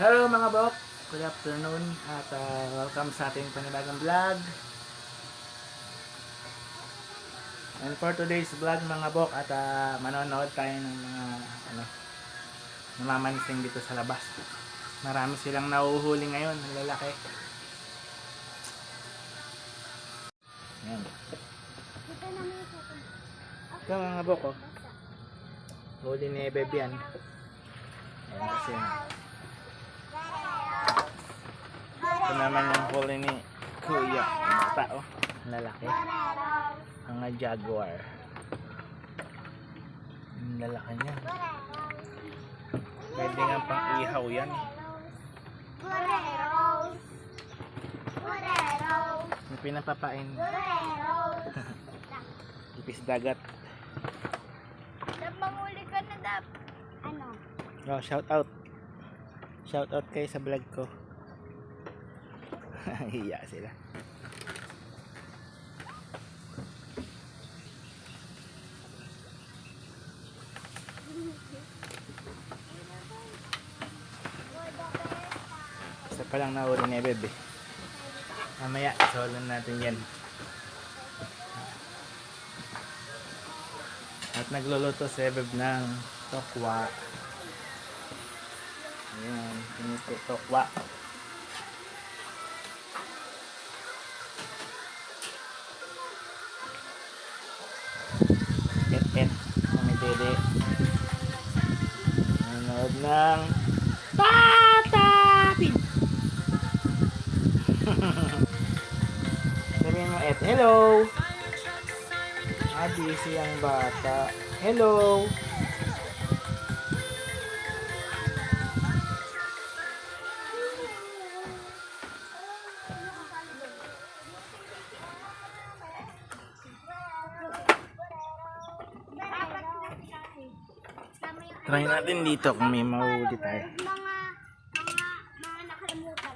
Hello mga bok, good afternoon at welcome sa ating panibagong vlog. And for today's vlog mga bok at manonood tayo ng mga namamansing dito sa labas. Marami silang nauhuli ngayon, ang lalaki. Ayan. Ito mga bok, oh. Huli ni Bebe yan. Ayan kasi. Ito naman yung huli ni Kuya. Tao. Lalaki. Mga jaguar. Yung lalaki niya. Pwede nga pang ihaw yan. May pinapapain. Ipis dagat. Dap, mamuli ka na, Dap. Ano? Oh, shout out. Shout out kayo sa vlog ko. Hiya sila. Isa pa lang nahuli ni Bebe. Mamaya, solan natin yan. At nagluluto si Bebe ng tokwa. Ayan, pinito tokwa. Kami dede nanood ng Tatapin. Sabihin mo hello. Busy ang bata. Hello. Try natin dito kung may mahuli tayo. Mga nakalimutan.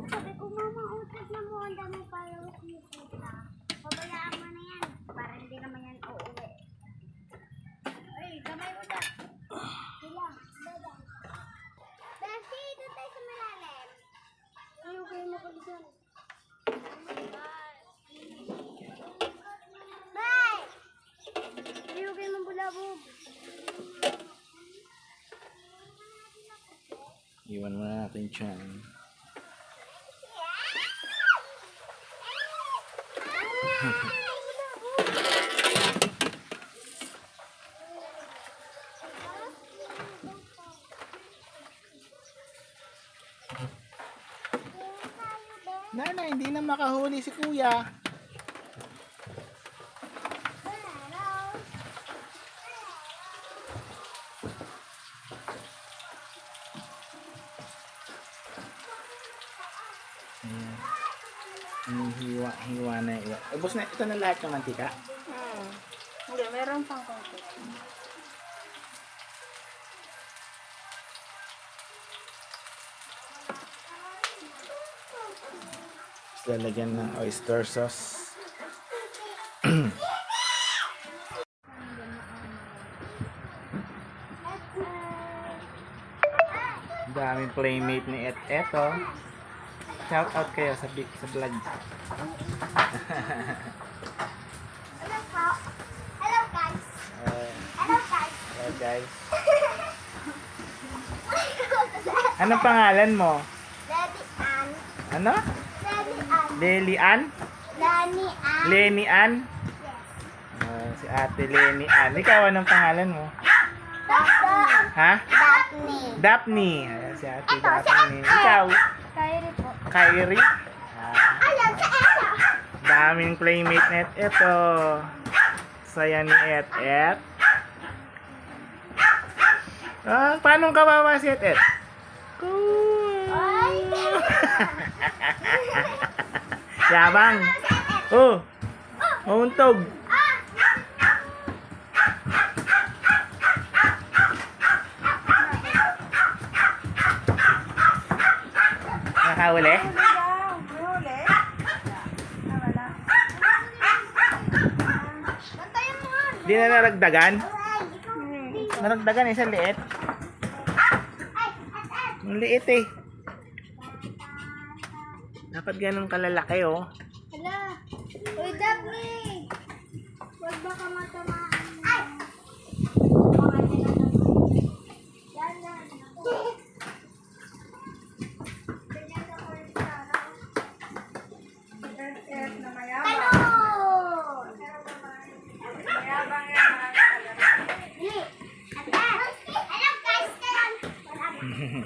Sabi ko, mama, utas na mo. Ang dami pa yung kita. Pabayaan mo na yan. Para hindi naman yan uuwi. Ay, kamay mo na. Sila, dada. Dasi, doon tayo sa malalim. Ayugay mo ko dyan. Ayugay mo bulabog. Iwan mo na natin dyan. Nana, hindi na makahuli si Kuya. Hiwa na iwa. Ubos na ito na lahat ng mantika. Hindi, meron pang konti. Lalagyan ng oyster sauce. Daming playmate ni Eto. Shout out kayo sa vlog. Hello po. Hello guys. Hello guys. Hello guys. Anong pangalan mo? Daddy Ann. Ano? Daddy Ann. Lely Ann? Danny Ann. Lenny Ann? Yes. Si Ate Lenny Ann. Ikaw, anong pangalan mo? Daphne. Ha? Daphne. Daphne. Ayan, si Ate Ito, si Daphne. Ate. Ikaw? Kyrie po. Kyrie? Ayan, si Ella. aming playmate net. Ito. Saya ni Et. Ah, paano kawawa si Et? Cool. Ay! Yabang. Oh. Mauntog. Nakahuli? Bantayan mo nga. Di na naragdagan? Ay, ikaw. Naragdagan isang liit. Ay, Ang liit eh. Dapat ganun kalalaki oh. Hala. Uy, Daphne. Huwag baka matamaan. Ay! Yan, yan. Talon! Dili. Ate. Hello guys, talon.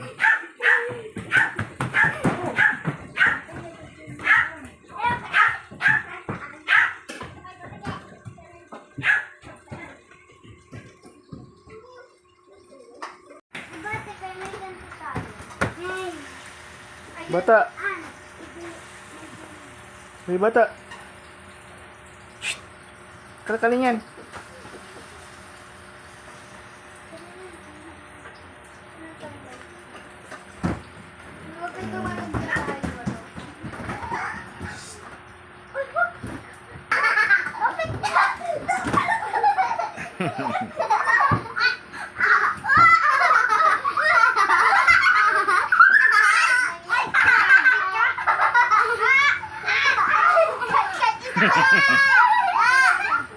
Bata. May bata. Shh. Kalkalin yan.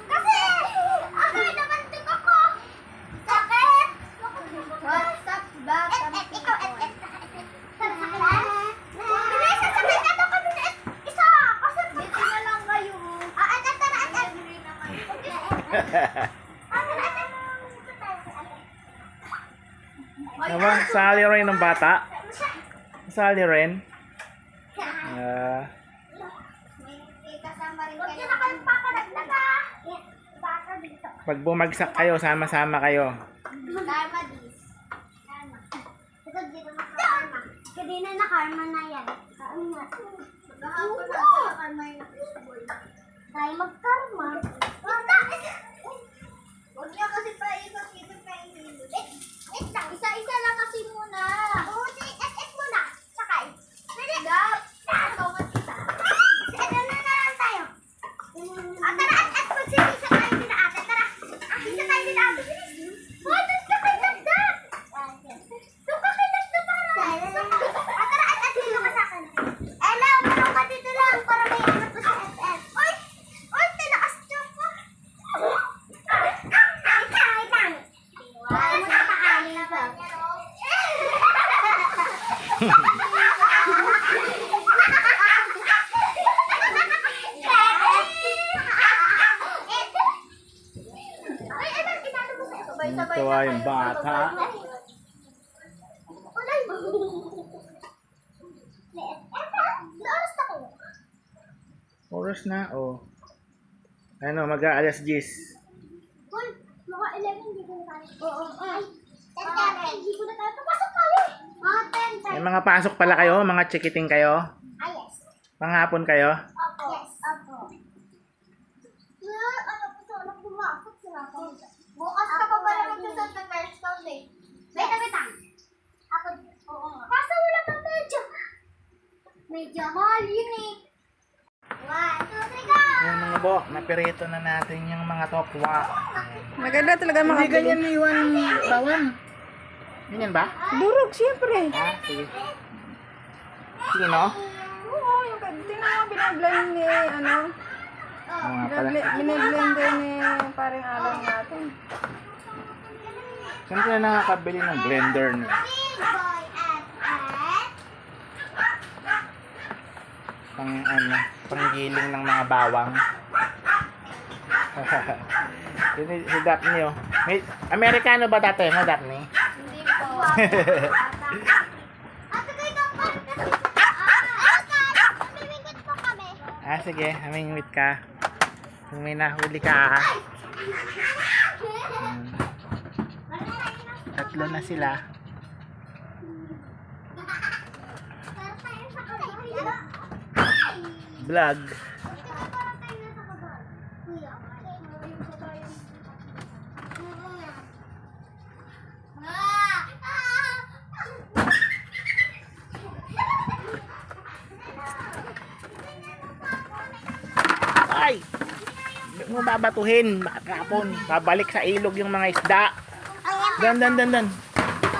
Kasi, ako nabantik ako. Sakit. What's up, bata? Ikaw, Bilis, sasakit na daw kami na isa. Kasi busy na lang kayo. Naman, sali rin ng bata. Sali rin. Ah, Huwag niyo na kayong papadagdaga. Baka dito. pag bumagsak kayo, sama-sama kayo. Karma dis. Karma. Ito dito na karma. Kanina na karma na yan. Karma. Maghahapon na karma yung nakisboy. Tayo mag-karma. Huwag niyo kasi paikot dito pa isa-isa lang kasi muna. Oo, si muna. Sakay. Pwede. Ikaw mag-isa. Ito na lang tayo. Tara, at magsisisa tayo din ate. Tara. Isa tayo din ate. Oh, doon ka kay Dagdag. Doon ka kay Dagdag para. Tara, at dito ka sa akin. Ella, umarong ka dito lang para may ano po sa FF. Oy, tinakas dyan po. Wait lang. Wala mo na pakain na ba? Tuwa yung bata. Oras na, oh. Ano, mag-aalas 10. Mga 11, hindi ko na tayo. Oo. Ay, 10, hindi ko na tayo. Papasok tayo. Mga 10, May mga pasok pala kayo, mga chikiting kayo. yes. Panghapon kayo. Opo. Yes. Opo. Ano po ito? Anak pumasok sila. Bukas ka pa pala magsusot ng first count eh. Wait, ako. Oo nga. Kaso wala pang medyo. Medyo mahal yun eh. 1, 2, 3, go! Ayan mga bok, napirito na natin yung mga tokwa. Maganda talaga mga Hindi ganyan ni Iwan Bawan. Ganyan ba? Durog, siyempre. Ah, sige. Sige no? Oo, yung tingnan mo, binablend ni, ano, Oo nga pala. binablender ni parang alam natin. Saan ka nakakabili ng blender niya? Big boy at Pang ano, panggiling ng mga bawang. Si Daphne oh. May, Amerikano ba tatay mo, Daphne? Hindi po. Ate kayo dapat kasi mamimingit po kami. Sige, hamingwit ka. Kung may nahuli ka. Tatlo na sila. Vlog. Ay! Huwag mo babatuhin. Makakapon. Babalik sa ilog yung mga isda. Dan.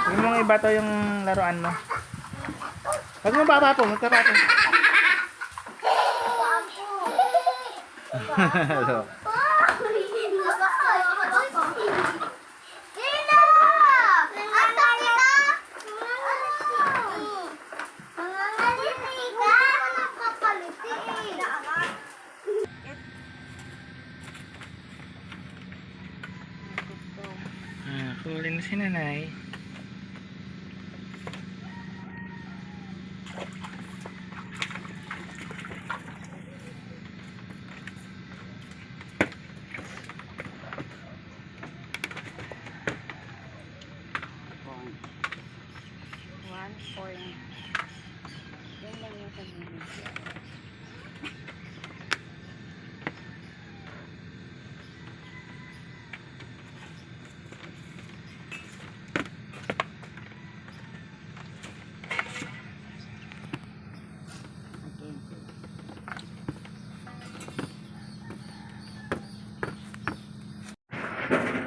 Huwag mong ibato yung laruan mo. Huwag mo babato. Huwag ka bato. Huli na si nanay.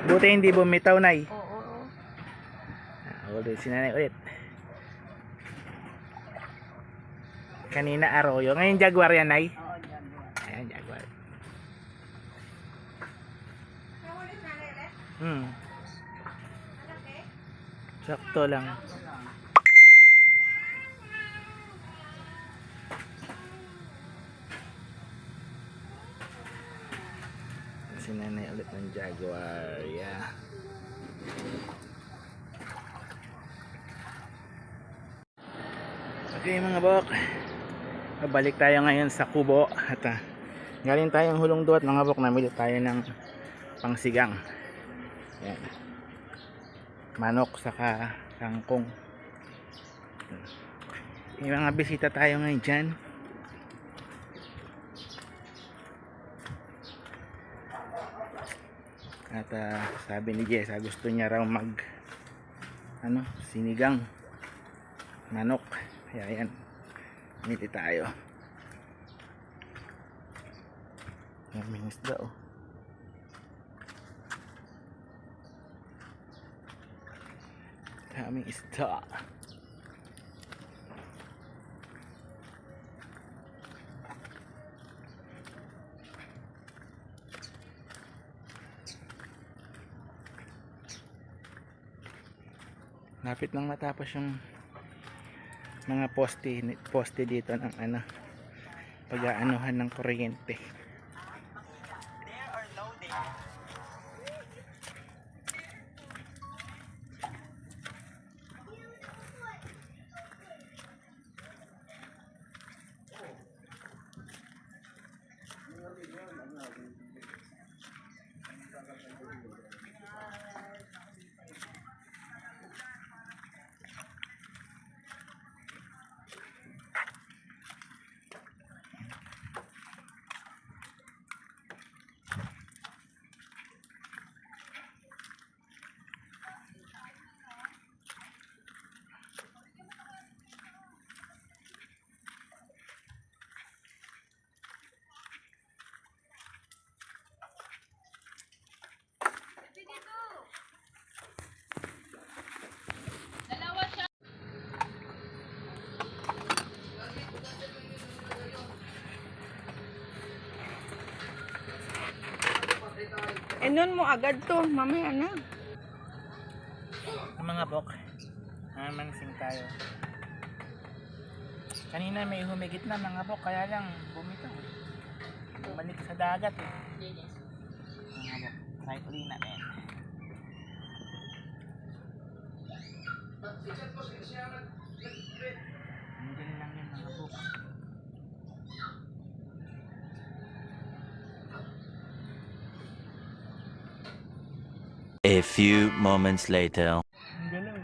Buti hindi bumitaw, nay. Ulit si nanay ulit. Kanina arroyo. Ngayon jaguar yan, nay. Ayan, jaguar. Sakto lang. Si nanay ulit ng jaguar. Yeah. Okay mga bok, balik tayo ngayon sa kubo at galing tayong Hulong Duat mga bok, namili tayo ng pangsigang. Yan. Manok saka kangkong. May mga bisita tayo ngayon dyan. At sabi ni Jessa, gusto niya raw sinigang manok. Kaya yan, mili tayo. Daming isda oh. Daming isda. Lapit nang matapos yung mga poste dito ng pag-aanuhan ng kuryente. Nun mo agad to, mamaya na. Mga bok, mansing tayo. Kanina may humigit na mga bok, kaya lang bumitaw. Bumalik sa dagat eh. Mga bok, try uli namin. Nandiyan lang yun mga bok. A few moments later. Ang galaw.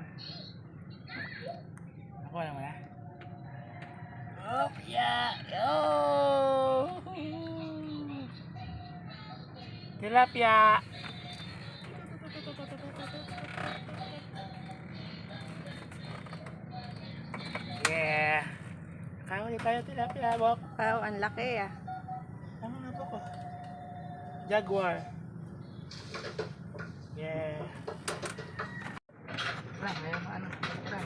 Ako naman ah. Oh, yeah. Oh! Tilapia. Yeah. Nakahuli tayo tilapia, Bok. Wow, ang laki ah. Tama nga po ko. Jaguar. Yeah. Wala, mayroon ano. Wala.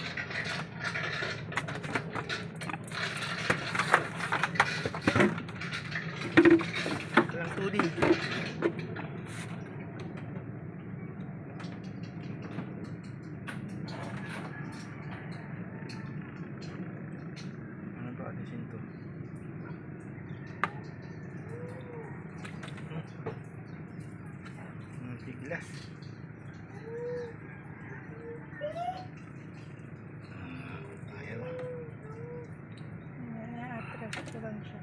Walang tudi. Ano to? Alisin to. Biglas. Ayaw. Ayan, atras ko lang siya.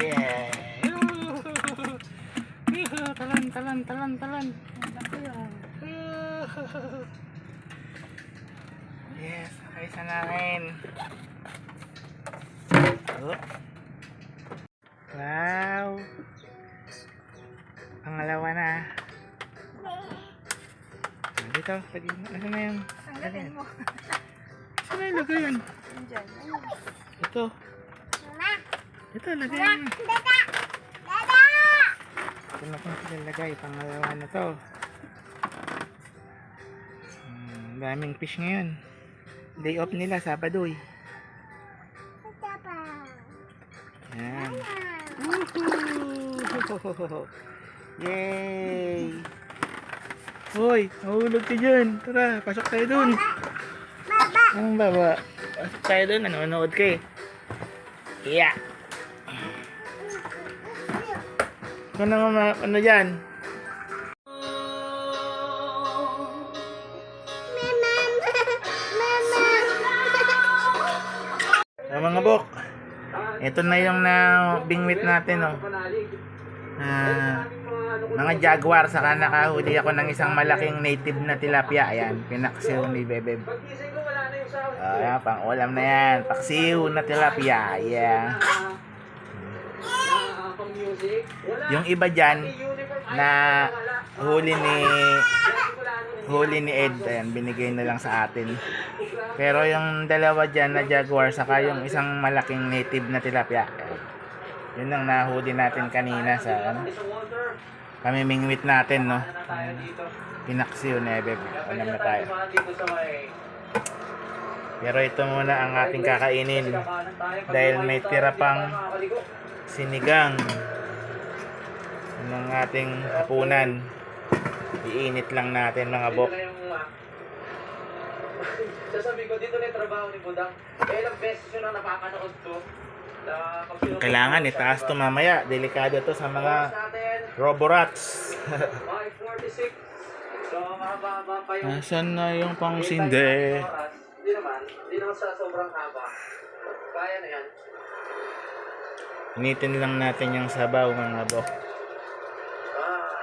Yeah. Talan, talan, talan, talan. Ang laki ah. Yes, okay sa namin. Oh. Wow. Pangalawa na. Dito, pwede. Nasaan na yun? Tanggalin mo. Saan na yung lagayan? Diyan. Ayun. Ito. Mama, Ito, lagayan. dada! Dada! Ito na kung sila lagay. Pangalawa na to. Daming fish ngayon. Day off nila, Sabado eh. Dada pa. Yan. Mama. Woohoo! Yay! Hoy, mahulog ka dyan. Tara, pasok tayo dun. Baba! Anong baba? Pasok tayo dun, nanonood ka eh. Yeah. Ito na nga, ano dyan? Mga bok, ito na yung bingwit natin, oh. Mga jaguar, saka nakahuli ako ng isang malaking native na tilapia. Ayan, pinaksiw ni Bebeb. Ayan, pang ulam na yan. Paksiw na tilapia. Yeah. Yung iba dyan na huli ni Ed, ayan, binigay na lang sa atin. Pero yung dalawa dyan na jaguar, saka yung isang malaking native na tilapia, yun ang nahuli natin kanina sa pamimingwit natin, no? Pinaksiw na Beb. Alam na tayo. Pero ito muna ang ating kakainin dahil may tira pang sinigang ng ating hapunan. Iinit lang natin, mga bok. Sasabi ko, dito na yung trabaho ni Budang. Ilang beses yun ang napapanood ko. Kailangan itaas to mamaya. Delikado to sa mga roborats. 5:46. So, mahaba pa yung... Nasaan na yung pangsinde? Hindi naman sa sobrang haba. Kaya na yan. Initin lang natin yung sabaw, mga bok.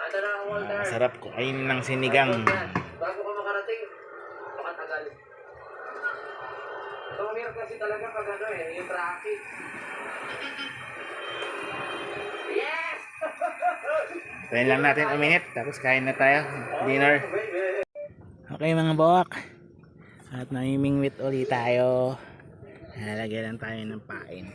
Ito na ang Walter. Masarap ko. Ayun ng sinigang. Bago ka makarating, makatagal. So, meron kasi talaga pag ano eh, yung traffic. Yes! Tayin lang natin uminit. Tapos kain na tayo. Dinner. Okay, mga bok. At namimingwit ulit tayo. Halagyan lang tayo ng pain.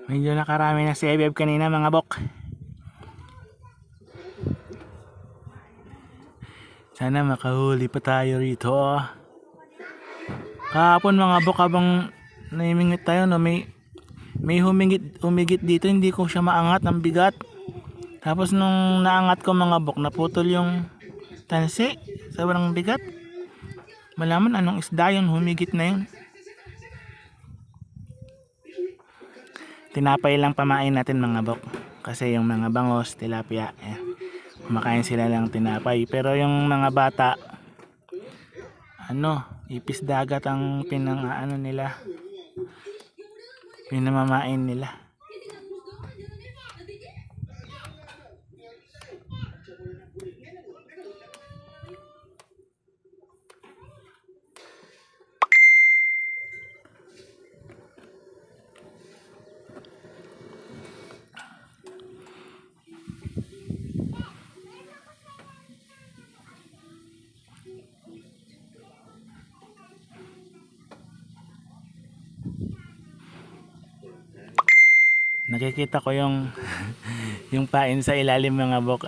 Medyo nakarami na si Ebeb kanina mga bok. Sana makahuli pa tayo rito. Kahapon mga bok, habang naimingit tayo, no, may humigit dito, hindi ko siya maangat, ang bigat. Tapos nung naangat ko mga bok, naputol yung tansi, sobrang bigat. Malaman anong isda yun, humigit na yun. Tinapay lang pamain natin mga bok, kasi yung mga bangos, tilapia, kumakain sila lang tinapay. Pero yung mga bata, ipis dagat ang pinamamain nila. Nakikita ko yung yung pain sa ilalim mga bok.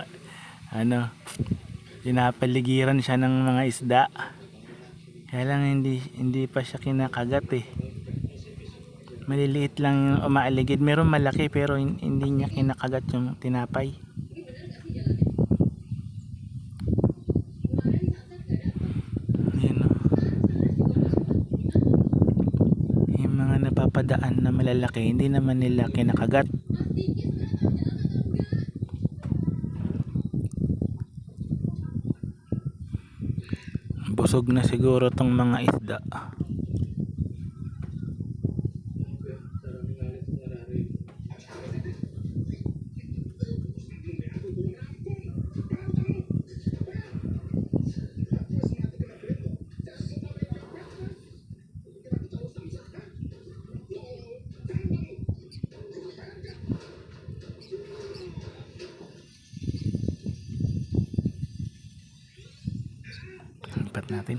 Pinapaligiran siya ng mga isda. Kaya lang hindi pa siya kinakagat eh. Maliliit lang yung umaaligid. Meron malaki pero hindi niya kinakagat yung tinapay. Napapadaan na malalaki, hindi naman nila kinakagat. Busog na siguro tong mga isda. Lipat natin.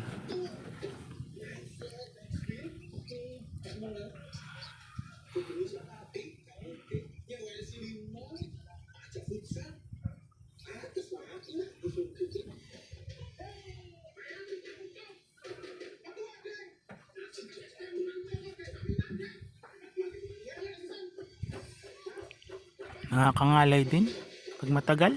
Nakakangalay din pag matagal.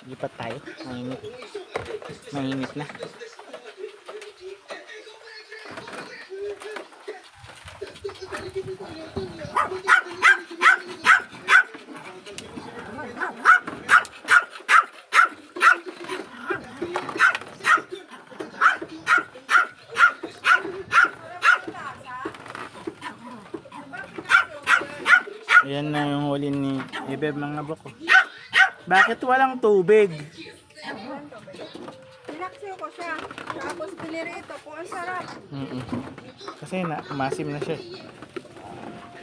Lipat tayo. Mainit. Mainit na. Ayan na yung huli ni Ebeb mga boko. Bakit walang tubig? Pinaksiw ko siya. Tapos pinirito ko. Ang sarap. Kasi masim na siya.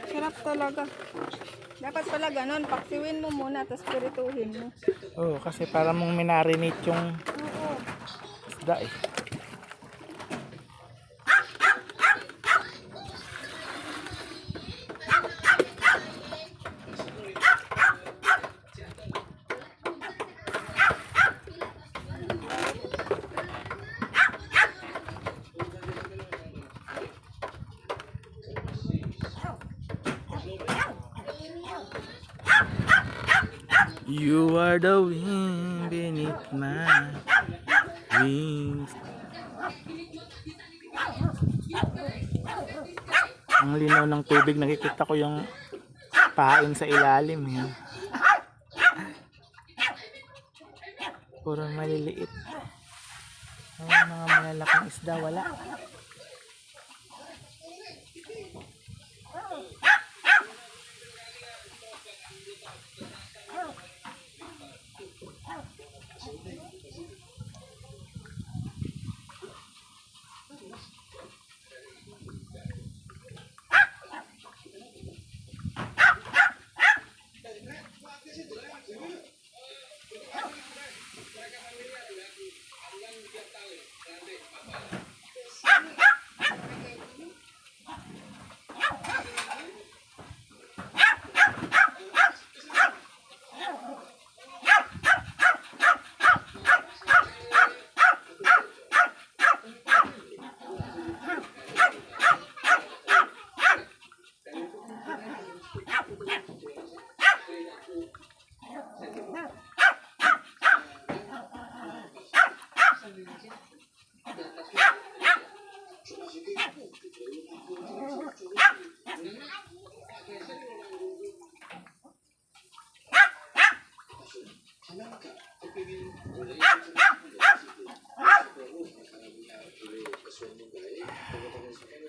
Sarap talaga. Dapat pala ganun. Paksiwin mo muna. Tapos pirituhin mo. Oo, kasi para mong minarinate yung Oo. isda eh. You are the wind beneath my wings. Ang linaw ng tubig, nakikita ko yung pain sa ilalim. Yan. Puro maliliit. Ang mga malalaking isda, wala.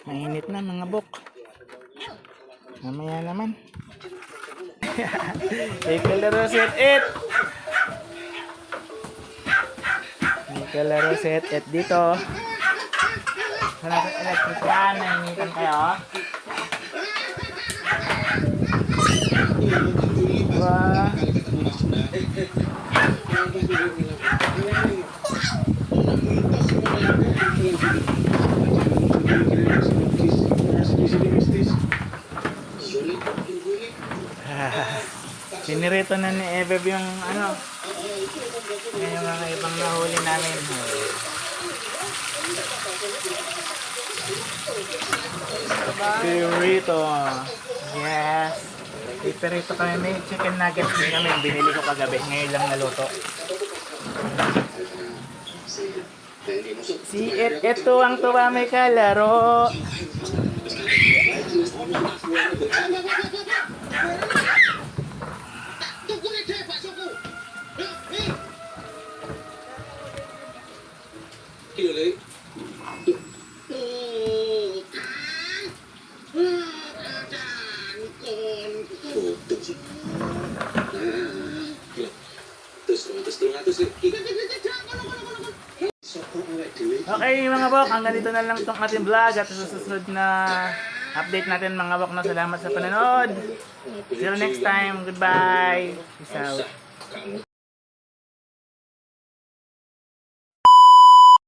Mainit na mga bok. Mamaya naman. Ikalaro set it. Ikalaro set it dito. Hanap ang electric fan. Nainitan kayo. Wah. Sinirito na ni Ebeb yung ano, yung mga ibang nahuli namin. Pirito. Yes. Pirito kami. May chicken nuggets din kami. Binili ko kagabi. Ngayon lang naluto. Si ito ang tuwa may kalaro. Okay mga bok, hanggang dito na lang itong ating vlog at sa susunod na update natin mga bok. Salamat sa panonood. See you next time. Goodbye. Peace out.